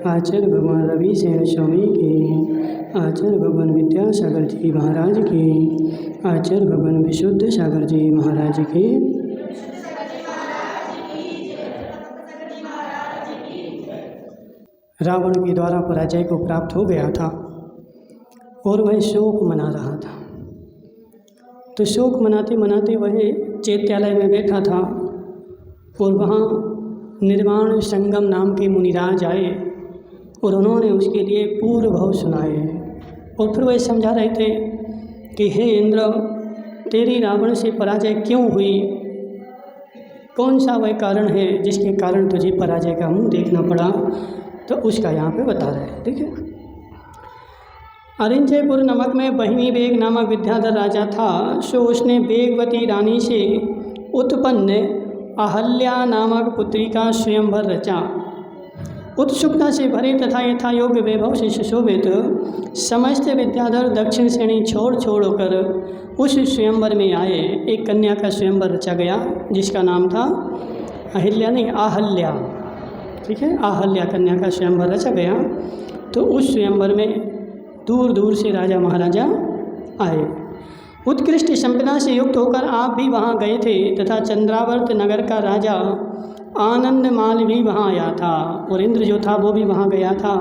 आचार्य भगवान रवि सेन स्वामी की, आचार्य भगवान विद्यासागर जी महाराज की, आचार्य भगवान विशुद्ध सागर जी महाराज की। रावण के द्वारा पराजय को प्राप्त हो गया था और वह शोक मना रहा था। तो शोक मनाते मनाते वह चैत्यालय में बैठा था और वहाँ निर्वाण संगम नाम के मुनिराज आए और उन्होंने उसके लिए पूर्व भाव सुनाए और फिर वह समझा रहे थे कि हे इंद्र, तेरी रावण से पराजय क्यों हुई, कौन सा वह कारण है जिसके कारण तुझे पराजय का मुंह देखना पड़ा। तो उसका यहाँ पे बता रहे हैं। ठीक है, अरिंजयपुर नमक में बहिनी बेग नामक विद्याधर राजा था। सो उसने बेगवती रानी से उत्पन्न अहल्या नामक पुत्री का स्वयंवर रचा। उत्सुकता से भरे तथा यथा योग्य वैभव से सुशोभित समस्त विद्याधर दक्षिण श्रेणी छोड़ कर उस स्वयंवर में आए। एक कन्या का स्वयंवर रचा गया जिसका नाम था अहिल्या, नहीं आहल्या। ठीक है, आहल्या कन्या का स्वयंवर रचा गया। तो उस स्वयंवर में दूर दूर से राजा महाराजा आए। उत्कृष्ट संपदा से युक्त होकर आप भी वहाँ गए थे तथा चंद्रावर्त नगर का राजा आनंदमाल भी वहाँ आया था और इंद्र जो था वो भी वहाँ गया था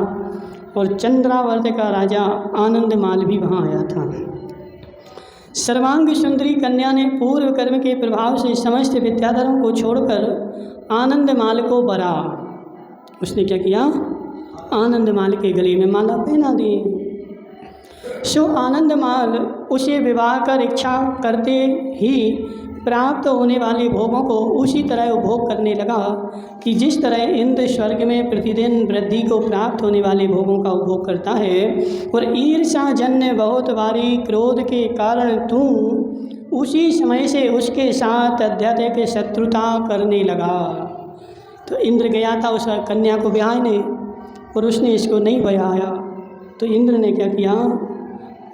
और चंद्रावर्त का राजा आनंदमाल भी वहाँ आया था। सर्वांग सुंदरी कन्या ने पूर्व कर्म के प्रभाव से समस्त विद्याधरों को छोड़कर आनंदमाल को बरा। उसने क्या किया, आनंदमाल के गले में माला पहना दी। सो आनंदमाल उसे विवाह कर इच्छा करते ही प्राप्त होने वाले भोगों को उसी तरह उपभोग करने लगा कि जिस तरह इंद्र स्वर्ग में प्रतिदिन वृद्धि को प्राप्त होने वाले भोगों का उपभोग करता है। और ईर्ष्या जन्य बहुत बारी क्रोध के कारण तू उसी समय से उसके साथ अत्यधिक शत्रुता करने लगा। तो इंद्र गया था उस कन्या को ब्याहने और उसने इसको नहीं ब्याया। तो इंद्र ने क्या किया,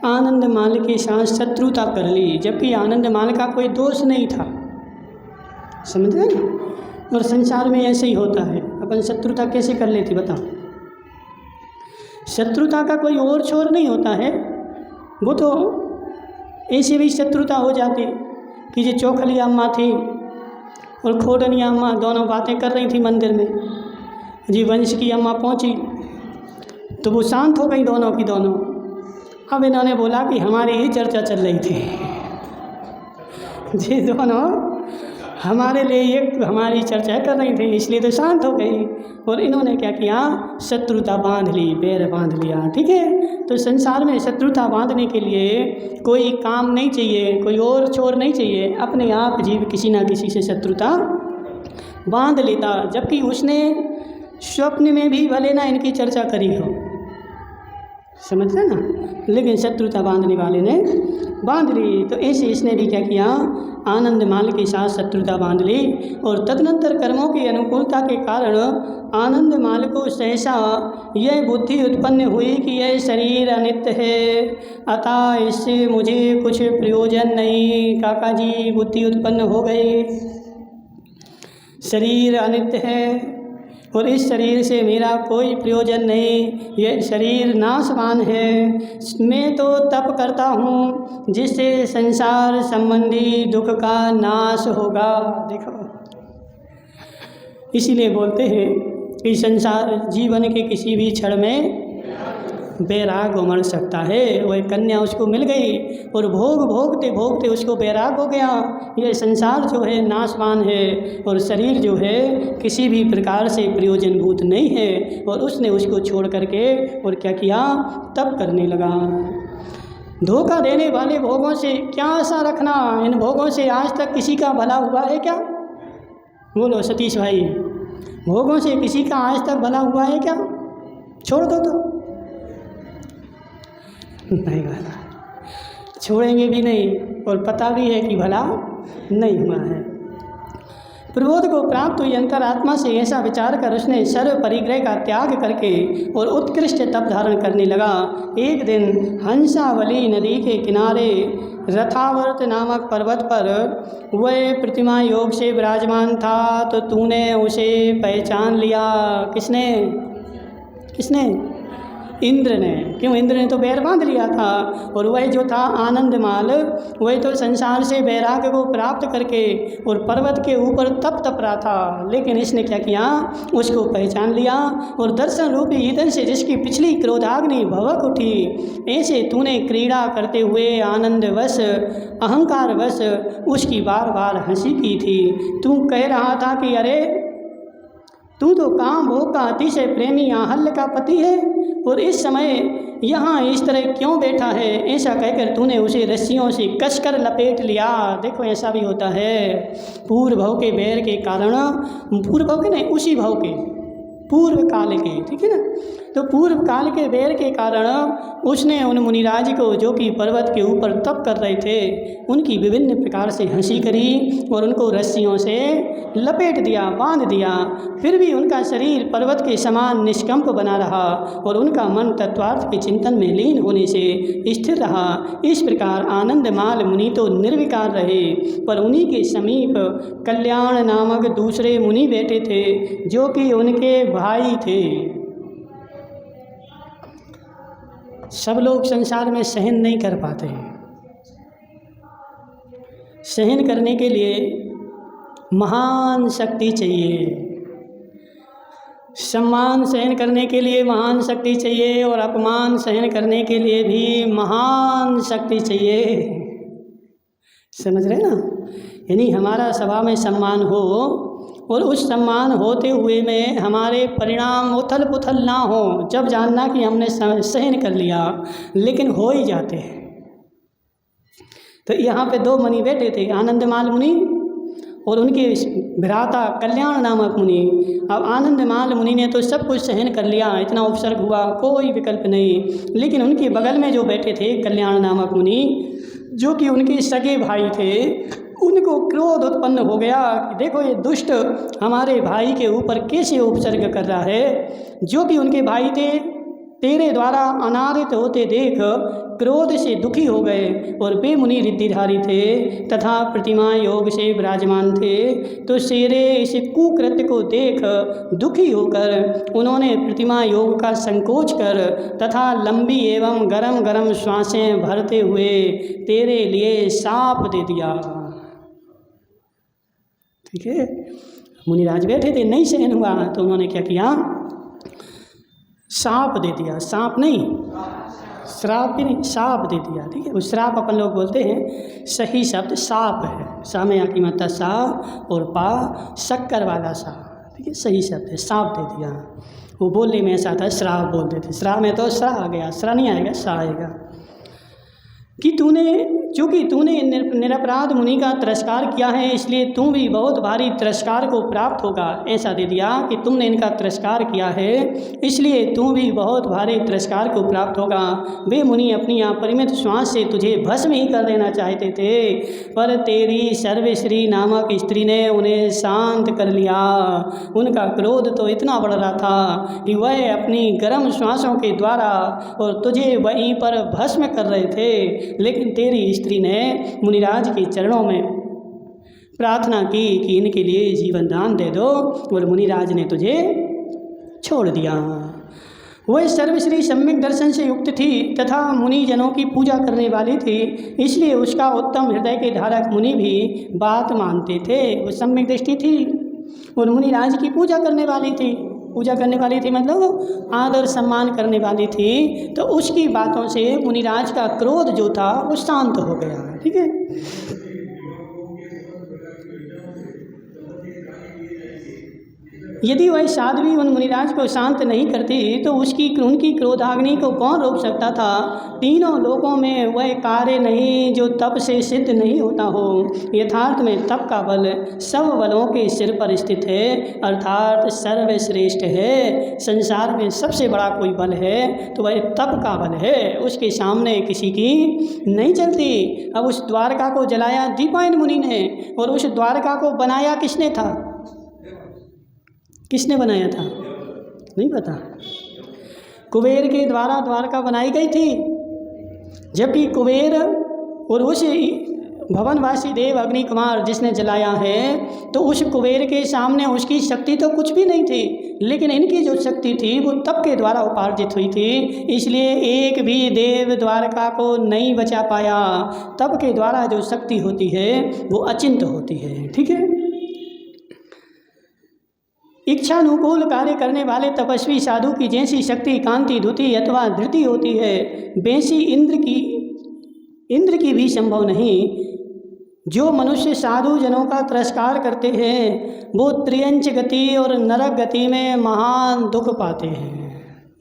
आनंदमाल के साथ शत्रुता कर ली, जबकि आनंदमाल का कोई दोष नहीं था। समझ रहे ना। और संसार में ऐसे ही होता है, अपन शत्रुता कैसे कर लेती बताओ। शत्रुता का कोई और छोर नहीं होता है, वो तो ऐसे भी शत्रुता हो जाती कि जो चौखली अम्मा थी और खोडनी अम्मा दोनों बातें कर रही थी मंदिर में। जी वंश की अम्मा पहुंची तो वो शांत हो गई दोनों की दोनों। अब इन्होंने बोला कि हमारी ही चर्चा चल रही थी, जी दोनों हमारे लिए एक हमारी चर्चा कर रही थी, इसलिए तो शांत हो गई। और इन्होंने क्या किया, शत्रुता बांध ली, बैर बांध लिया। ठीक है, तो संसार में शत्रुता बांधने के लिए कोई काम नहीं चाहिए, कोई और छोर नहीं चाहिए, अपने आप जीव किसी ना किसी से शत्रुता बांध लेता। जबकि उसने स्वप्न में भी भले ना इनकी चर्चा करी हो, समझ रहे ना, लेकिन शत्रुता बांधने वाले ने बांध ली। तो ऐसे इसने भी क्या किया, आनंदमाल के साथ शत्रुता बांध ली। और तदनंतर कर्मों की अनुकूलता के कारण आनंदमाल को सहसा यह बुद्धि उत्पन्न हुई कि यह शरीर अनित्य है, अतः इससे मुझे कुछ प्रयोजन नहीं। काका जी बुद्धि उत्पन्न हो गई, शरीर अनित्य है और इस शरीर से मेरा कोई प्रयोजन नहीं, यह शरीर नाशवान है। मैं तो तप करता हूँ जिससे संसार संबंधी दुख का नाश होगा। देखो, इसीलिए बोलते हैं कि संसार जीवन के किसी भी क्षण में बैराग उमड़ सकता है। वह कन्या उसको मिल गई और भोग भोगते भोगते उसको बैराग हो गया। यह संसार जो है नाशवान है और शरीर जो है किसी भी प्रकार से प्रयोजनभूत नहीं है। और उसने उसको छोड़ करके और क्या किया, तप करने लगा। धोखा देने वाले भोगों से क्या आशा रखना, इन भोगों से आज तक किसी का भला हुआ है क्या? बोलो सतीश भाई, भोगों से किसी का आज तक भला हुआ है क्या? छोड़ दो तो नहीं भला, छोड़ेंगे भी नहीं और पता भी है कि भला नहीं हुआ है। प्रबोध को प्राप्त हुई अंतरात्मा से ऐसा विचार कर उसने सर्व परिग्रह का त्याग करके और उत्कृष्ट तप धारण करने लगा। एक दिन हंसावली नदी के किनारे रथावर्त नामक पर्वत पर वह प्रतिमा योग से विराजमान था, तो तूने उसे पहचान लिया। किसने? किसने? इंद्र ने। क्यों? इंद्र ने तो बैर बांध लिया था, और वह जो था आनंदमाल, वह तो संसार से वैराग्य को प्राप्त करके और पर्वत के ऊपर तप रहा था। लेकिन इसने क्या किया? उसको पहचान लिया और दर्शन रूपी ईंधन से जिसकी पिछली क्रोधाग्नि भवक उठी, ऐसे तूने क्रीड़ा करते हुए आनंदवश अहंकारवश उसकी बार बार हंसी की थी। तू कह रहा था कि अरे तू तो काम भोग का अतिशय प्रेमी आहल्य का पति है, और इस समय यहाँ इस तरह क्यों बैठा है? ऐसा कहकर तूने उसे रस्सियों से कसकर लपेट लिया। देखो ऐसा भी होता है, पूर्व भव के बैर के कारण, पूर्व भव के नहीं, उसी भव के, पूर्व काल के, ठीक है ना। तो पूर्व काल के बैर के कारण उसने उन मुनिराज को, जो कि पर्वत के ऊपर तप कर रहे थे, उनकी विभिन्न प्रकार से हंसी करी और उनको रस्सियों से लपेट दिया, बांध दिया। फिर भी उनका शरीर पर्वत के समान निष्कंप बना रहा और उनका मन तत्वार्थ के चिंतन में लीन होने से स्थिर रहा। इस प्रकार आनंदमाल मुनि तो निर्विकार रहे, पर उन्हीं के समीप कल्याण नामक दूसरे मुनि बैठे थे, जो कि उनके भाई थे। सब लोग संसार में सहन नहीं कर पाते हैं। सहन करने के लिए महान शक्ति चाहिए, सम्मान सहन करने के लिए महान शक्ति चाहिए, और अपमान सहन करने के लिए भी महान शक्ति चाहिए। समझ रहे ना? यानी हमारा सभा में सम्मान हो और उस सम्मान होते हुए में हमारे परिणाम उथल पुथल ना हो, जब जानना कि हमने सहन कर लिया, लेकिन हो ही जाते हैं। तो यहाँ पे दो मुनि बैठे थे, आनंदमाल मुनि और उनके भ्राता कल्याण नामक मुनि। अब आनंदमाल मुनि ने तो सब कुछ सहन कर लिया, इतना उपसर्ग हुआ, कोई विकल्प नहीं। लेकिन उनके बगल में जो बैठे थे कल्याण नामक मुनि, जो कि उनके सगे भाई थे, उनको क्रोध उत्पन्न हो गया कि देखो ये दुष्ट हमारे भाई के ऊपर कैसे उपसर्ग कर रहा है। जो कि उनके भाई थे, तेरे द्वारा अनादित होते देख क्रोध से दुखी हो गए, और वे मुनि रिद्धिधारी थे तथा प्रतिमा योग से विराजमान थे। तो शेरे इस कुकृत्य को देख दुखी होकर उन्होंने प्रतिमा योग का संकोच कर तथा लंबी एवं गरम गरम श्वासें भरते हुए तेरे लिए शाप दे दिया। ठीक है, मुनिराज बैठे थे, नहीं सहन हुआ तो उन्होंने क्या किया? शाप दे दिया। शाप नहीं, श्राप भी नहीं, शाप दे दिया। ठीक है, वो श्राप अपन लोग बोलते हैं, सही शब्द शाप है। सा में यहाँ की मात्रा सा और पा शक्कर वाला सा। ठीक है, सही शब्द है, शाप दे दिया। वो बोलने में ऐसा था, श्राप बोलते थे। श्राप में तो सा आ गया, श्रा नहीं आएगा, सा आएगा। कि चूँकि तूने निरपराध मुनि का तिरस्कार किया है, इसलिए तू भी बहुत भारी तिरस्कार को प्राप्त होगा। ऐसा दे दिया कि तुमने इनका तिरस्कार किया है, इसलिए तू भी बहुत भारी तिरस्कार को प्राप्त होगा। वे मुनि अपनी अपरिमित श्वास से तुझे भस्म ही कर देना चाहते थे, पर तेरी सर्वश्री नामक स्त्री ने उन्हें शांत कर लिया। उनका क्रोध तो इतना बढ़ रहा था कि वह अपनी गर्म श्वासों के द्वारा और तुझे वहीं पर भस्म कर रहे थे। लेकिन तेरी स्त्री ने मुनिराज के चरणों में प्रार्थना की कि इनके लिए जीवन दान दे दो, और मुनिराज ने तुझे छोड़ दिया। वह सर्वश्री सम्यक दर्शन से युक्त थी तथा मुनि जनों की पूजा करने वाली थी, इसलिए उसका उत्तम हृदय के धारक मुनि भी बात मानते थे। वो सम्यक दृष्टि थी और मुनिराज की पूजा करने वाली थी। पूजा करने वाली थी मतलब आदर सम्मान करने वाली थी। तो उसकी बातों से मुनिराज का क्रोध जो था वो शांत हो गया। ठीक है, यदि वह साध्वी उन मुनिराज को शांत नहीं करती तो उनकी क्रोधाग्नि को कौन रोक सकता था। तीनों लोकों में वह कार्य नहीं जो तप से सिद्ध नहीं होता हो। यथार्थ में तप का बल सब बलों के सिर पर स्थित है, अर्थात सर्वश्रेष्ठ है। संसार में सबसे बड़ा कोई बल है तो वह तप का बल है, उसके सामने किसी की नहीं चलती। अब उस द्वारका को जलाया दीपायन मुनि ने, और उस द्वारका को बनाया किसने था? किसने बनाया था? नहीं पता। कुबेर के द्वारा द्वारका बनाई गई थी, जबकि कुबेर और उस भवनवासी देव अग्नि कुमार जिसने जलाया है, तो उस कुबेर के सामने उसकी शक्ति तो कुछ भी नहीं थी, लेकिन इनकी जो शक्ति थी वो तप के द्वारा उपार्जित हुई थी। इसलिए एक भी देव द्वारका को नहीं बचा पाया। तप के द्वारा जो शक्ति होती है वो अचिंत्य होती है। ठीक है। इच्छानुकूल कार्य करने वाले तपस्वी साधु की जैसी शक्ति कांति, द्युति अथवा धृति होती है, वैसी इंद्र की भी संभव नहीं। जो मनुष्य साधु जनों का तिरस्कार करते हैं वो त्रियंच गति और नरक गति में महान दुख पाते हैं।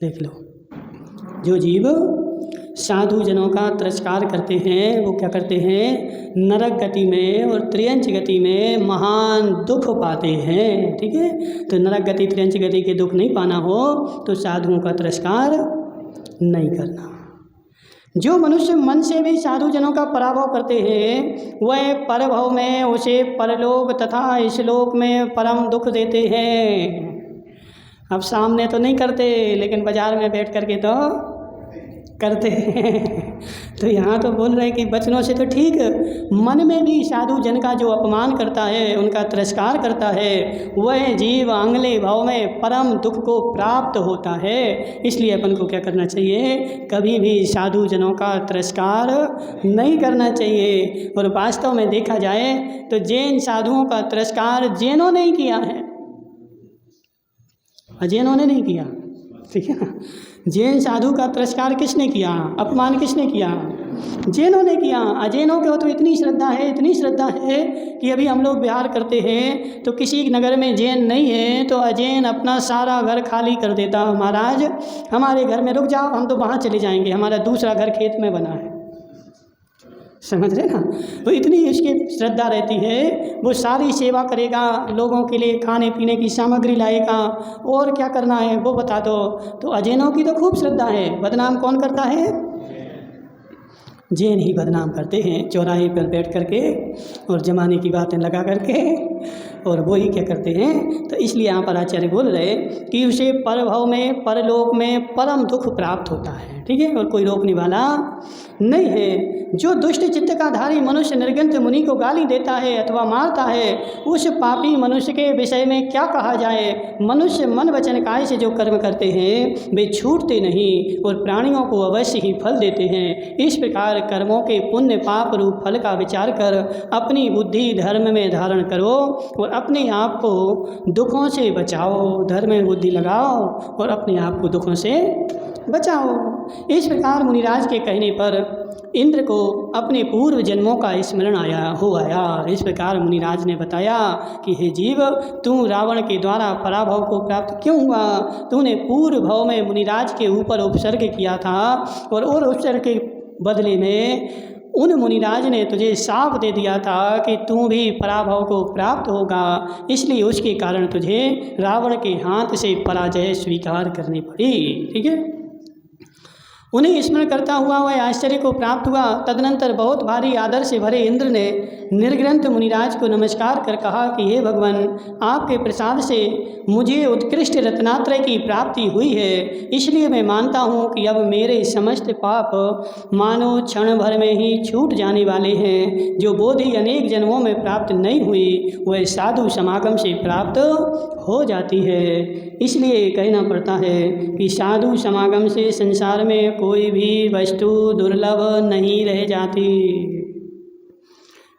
देख लो, जो जीव साधु जनों का तिरस्कार करते हैं वो क्या करते हैं? नरक गति में और त्रियंच गति में महान दुख पाते हैं। ठीक है। तो नरक गति त्रियंच गति के दुख नहीं पाना हो तो साधुओं का तिरस्कार नहीं करना। जो मनुष्य मन से भी साधु जनों का पराभव करते हैं वह परभव में उसे परलोक तथा इस-लोक में परम दुख देते हैं। अब सामने तो नहीं करते, लेकिन बाजार में बैठ करके तो करते हैं। तो यहाँ तो बोल रहे हैं कि वचनों से तो ठीक, मन में भी साधु जन का जो अपमान करता है, उनका तिरस्कार करता है, वह जीव अगले भाव में परम दुख को प्राप्त होता है। इसलिए अपन को क्या करना चाहिए? कभी भी साधु जनों का तिरस्कार नहीं करना चाहिए। और वास्तव में देखा जाए तो जैन साधुओं का तिरस्कार जैनों ने ही किया है, अजैनों ने नहीं किया। ठीक है ना। जैन साधु का तिरस्कार किसने किया? अपमान किसने किया? जैनों ने किया। अजैनों के तो इतनी श्रद्धा है, इतनी श्रद्धा है कि अभी हम लोग विहार करते हैं तो किसी नगर में जैन नहीं है तो अजैन अपना सारा घर खाली कर देता, महाराज हमारे घर में रुक जाओ, हम तो वहाँ चले जाएंगे, हमारा दूसरा घर खेत में बना है। समझ रहे ना। तो इतनी इसकी श्रद्धा रहती है, वो सारी सेवा करेगा, लोगों के लिए खाने पीने की सामग्री लाएगा, और क्या करना है वो बता दो। तो अजैनों की तो खूब श्रद्धा है। बदनाम कौन करता है? जैन ही बदनाम करते हैं, चौराहे पर बैठ करके और जमाने की बातें लगा करके, और वो ही क्या करते हैं। तो इसलिए यहाँ पर आचार्य बोल रहे कि उसे परभव में परलोक में परम दुख प्राप्त होता है। ठीक है। और कोई रोकने वाला नहीं है। जो दुष्ट चित्त का धारी मनुष्य निर्गंत मुनि को गाली देता है अथवा मारता है, उस पापी मनुष्य के विषय में क्या कहा जाए। मनुष्य मन वचन काय से जो कर्म करते हैं वे छूटते नहीं और प्राणियों को अवश्य ही फल देते हैं। इस प्रकार कर्मों के पुण्य पाप रूप फल का विचार कर अपनी बुद्धि धर्म में धारण करो और अपने आप को दुखों से बचाओ। धर्म में बुद्धि लगाओ और अपने आप को दुखों से बचाओ। इस प्रकार मुनिराज के कहने पर इंद्र को अपने पूर्व जन्मों का स्मरण आया। इस प्रकार मुनिराज ने बताया कि हे जीव, तू रावण के द्वारा पराभव को प्राप्त क्यों हुआ? तूने पूर्व भव में मुनिराज के ऊपर उपसर्ग किया था और उपसर्ग के बदले में उन मुनिराज ने तुझे शाप दे दिया था कि तू भी पराभव को प्राप्त होगा। इसलिए उसके कारण तुझे रावण के हाथ से पराजय स्वीकार करनी पड़ी। ठीक है। उन्हें स्मरण करता हुआ वह आश्चर्य को प्राप्त हुआ। तदनंतर बहुत भारी आदर से भरे इंद्र ने निर्ग्रंथ मुनिराज को नमस्कार कर कहा कि हे भगवान, आपके प्रसाद से मुझे उत्कृष्ट रत्नात्रय की प्राप्ति हुई है। इसलिए मैं मानता हूँ कि अब मेरे समस्त पाप मानो क्षण भर में ही छूट जाने वाले हैं। जो बोधि अनेक जन्मों में प्राप्त नहीं हुई वह साधु समागम से प्राप्त हो जाती है। इसलिए कहना पड़ता है कि साधु समागम से संसार में कोई भी वस्तु दुर्लभ नहीं रह जाती।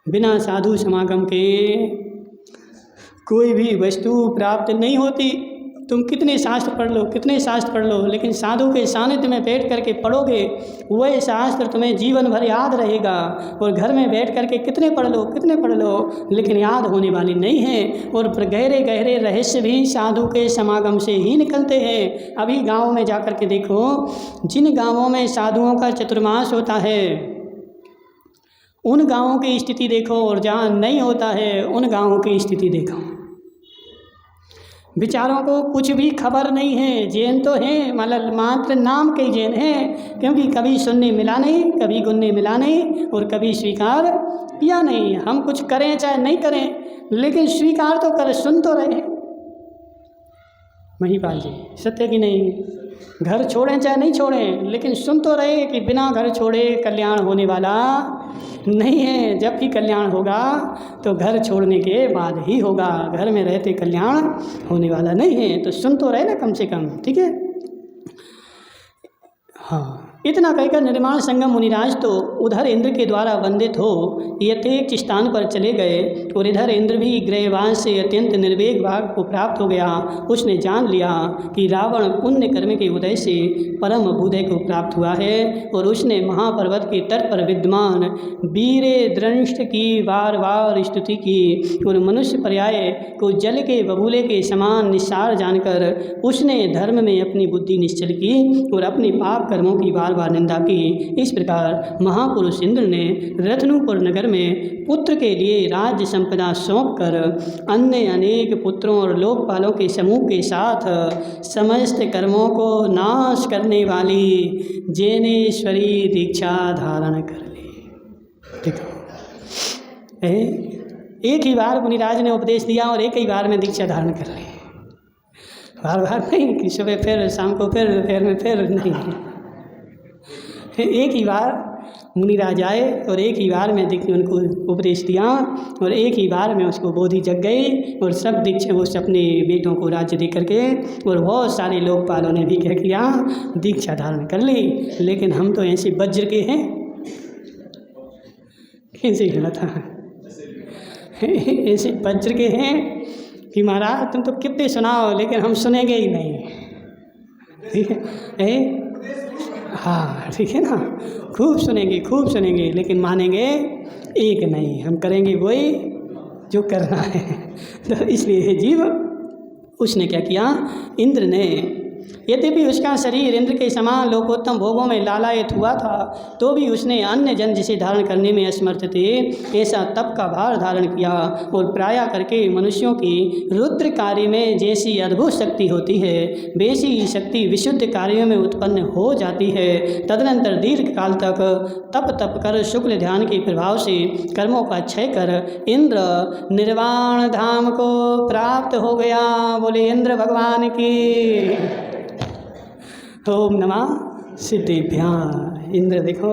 बिना साधु समागम के कोई भी वस्तु प्राप्त नहीं होती। तुम कितने शास्त्र पढ़ लो, कितने शास्त्र पढ़ लो, लेकिन साधु के सानिध्य में बैठ करके पढ़ोगे वह शास्त्र तुम्हें जीवन भर याद रहेगा। और घर में बैठ करके कितने पढ़ लो, कितने पढ़ लो, लेकिन याद होने वाली नहीं है। और गहरे गहरे रहस्य भी साधु के समागम से ही निकलते हैं। अभी गाँव में जा कर के देखो, जिन गाँवों में साधुओं का चतुर्मास होता है उन गाँवों की स्थिति देखो, और जहाँ नहीं होता है उन गाँवों की स्थिति देखो। बेचारों को कुछ भी खबर नहीं है। जैन तो हैं, मतलब मात्र नाम के जैन हैं, क्योंकि कभी सुनने मिला नहीं, कभी गुनने मिला नहीं, और कभी स्वीकार किया नहीं। हम कुछ करें चाहे नहीं करें, लेकिन स्वीकार तो कर, सुन तो रहे। महिपाल जी, सत्य कि नहीं? घर छोड़ें चाहे नहीं छोड़ें, लेकिन सुन तो रहे कि बिना घर छोड़े कल्याण होने वाला नहीं है। जब भी कल्याण होगा तो घर छोड़ने के बाद ही होगा, घर में रहते कल्याण होने वाला नहीं है। तो सुन तो रहे ना कम से कम, ठीक है। हाँ, इतना कहकर निर्माण संगम मुनिराज तो उधर इंद्र के द्वारा वंदित हो यथेच स्थान पर चले गए, और इधर इंद्र भी ग्रहवास से अत्यंत निर्वेग भाग को प्राप्त हो गया। उसने जान लिया कि रावण पुण्य कर्म के उदय से परम अभ्युदय को प्राप्त हुआ है, और उसने महापर्वत के तट पर विद्यमान वीरे दृष्ट की बार बार स्तुति की, और मनुष्य पर्याय को जल के बबूले के समान निस्सार जानकर उसने धर्म में अपनी बुद्धि निश्चल की और अपने पाप कर्मों की बार बार निंदा की। इस प्रकार महापुरुष इंद्र ने रत्नुपुर नगर में पुत्र के लिए राज्य संपदा सौंप कर अन्य अनेक पुत्रों और लोकपालों के समूह के साथ समस्त कर्मों को नाश करने वाली जैनेश्वरी दीक्षा धारण कर ली। ठीक है, एक ही बार मुनिराज ने उपदेश दिया और एक ही बार में दीक्षा धारण कर ली। बार बार नहीं कि सुबह फिर शाम को फिर दोपहर में फिर नहीं, एक ही बार मुनिराज आए और एक ही बार में उनको उपदेश दिया, और एक ही बार में उसको बोधि जग गई, और सब दीक्षा उस अपने बेटों को राज्य दे करके, और बहुत सारे लोकपालों ने भी क्या किया, दीक्षा धारण कर ली। लेकिन हम तो ऐसे वज्र के हैं, कैसे गलत था, ऐसे वज्र के हैं कि महाराज तुम तो कितने सुनाओ, लेकिन हम सुनेंगे ही नहीं। ठीक है, हाँ ठीक है ना, खूब सुनेंगे लेकिन मानेंगे एक नहीं। हम करेंगे वही जो करना है। तो इसलिए जीव उसने क्या किया, इंद्र ने, यद्यपि उसका शरीर इंद्र के समान लोकोत्तम भोगों में लालायित हुआ था, तो भी उसने अन्य जन जिसे धारण करने में असमर्थ थे ऐसा तप का भार धारण किया, और प्राय करके मनुष्यों की रुद्र कार्य में जैसी अद्भुत शक्ति होती है वैसी ही शक्ति विशुद्ध कार्यों में उत्पन्न हो जाती है। तदनंतर दीर्घ काल तक तप कर शुक्ल ध्यान के प्रभाव से कर्मों का क्षय कर इंद्र निर्वाण धाम को प्राप्त हो गया। बोले इंद्र भगवान की। ओम नमः सिद्धिभ्यां। इंद्र देखो